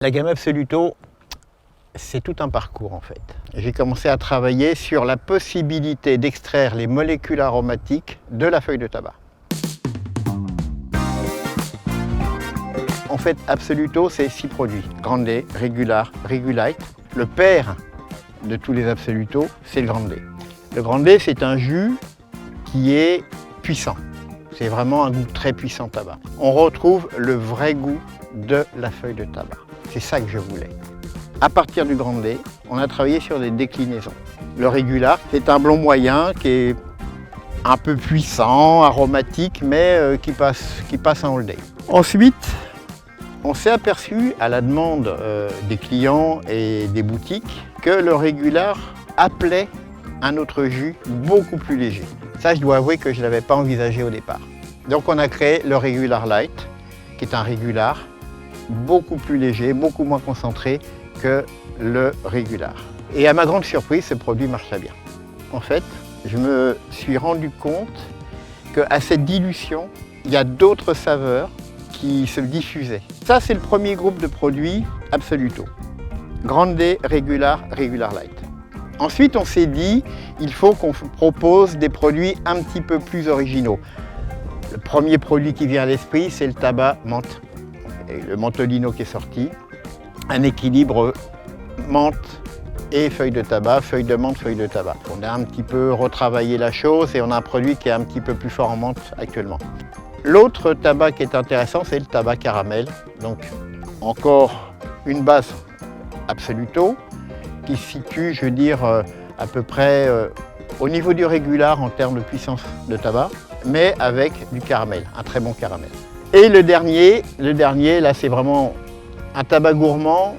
La gamme Absoluto, c'est tout un parcours en fait. J'ai commencé à travailler sur la possibilité d'extraire les molécules aromatiques de la feuille de tabac. En fait, Absoluto, c'est 6 produits. Grande, Regular, Regulite. Le père de tous les Absoluto, c'est le Grande. Le Grande, c'est un jus qui est puissant. C'est vraiment un goût très puissant tabac. On retrouve le vrai goût de la feuille de tabac. C'est ça que je voulais. À partir du Grande, on a travaillé sur des déclinaisons. Le Regular, c'est un blond moyen qui est un peu puissant, aromatique, mais qui passe en all day. Ensuite, on s'est aperçu à la demande des clients et des boutiques que le Regular appelait un autre jus beaucoup plus léger. Ça, je dois avouer que je ne l'avais pas envisagé au départ. Donc on a créé le Regular Light, qui est un Regular beaucoup plus léger, beaucoup moins concentré que le Regular. Et à ma grande surprise, ce produit marche très bien. En fait, je me suis rendu compte qu'à cette dilution, il y a d'autres saveurs qui se diffusaient. Ça, c'est le premier groupe de produits Absoluto. Grande, Regular, Regular Light. Ensuite, on s'est dit, il faut qu'on propose des produits un petit peu plus originaux. Le premier produit qui vient à l'esprit, c'est le tabac menthe. Et le Mentolino qui est sorti. Un équilibre menthe et feuille de tabac, feuille de menthe, feuille de tabac. On a un petit peu retravaillé la chose et on a un produit qui est un petit peu plus fort en menthe actuellement. L'autre tabac qui est intéressant, c'est le tabac caramel. Donc encore une base Absoluto qui se situe, je veux dire, à peu près au niveau du Regular en termes de puissance de tabac, mais avec du caramel, un très bon caramel. Et le dernier, là, c'est vraiment un tabac gourmand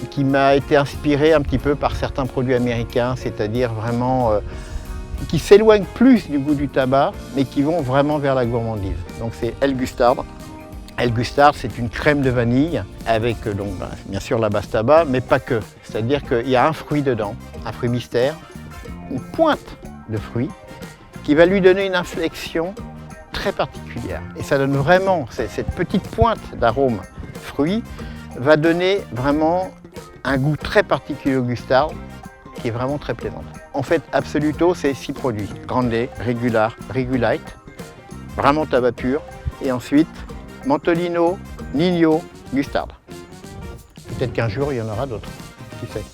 qui m'a été inspiré un petit peu par certains produits américains, c'est-à-dire vraiment qui s'éloignent plus du goût du tabac, mais qui vont vraiment vers la gourmandise. Donc c'est El Gustard. El Gustard, c'est une crème de vanille avec donc, bien sûr la base tabac, mais pas que. C'est-à-dire qu'il y a un fruit dedans, un fruit mystère, une pointe de fruit qui va lui donner une inflexion très particulière. Et ça donne vraiment, cette petite pointe d'arôme fruit va donner vraiment un goût très particulier au Gustard qui est vraiment très plaisant. En fait, Absoluto, c'est 6 produits. Grande, Regular, Regulite, vraiment tabac pur. Et ensuite, Mentolino, Nino, Gustard. Peut-être qu'un jour, il y en aura d'autres, qui sait.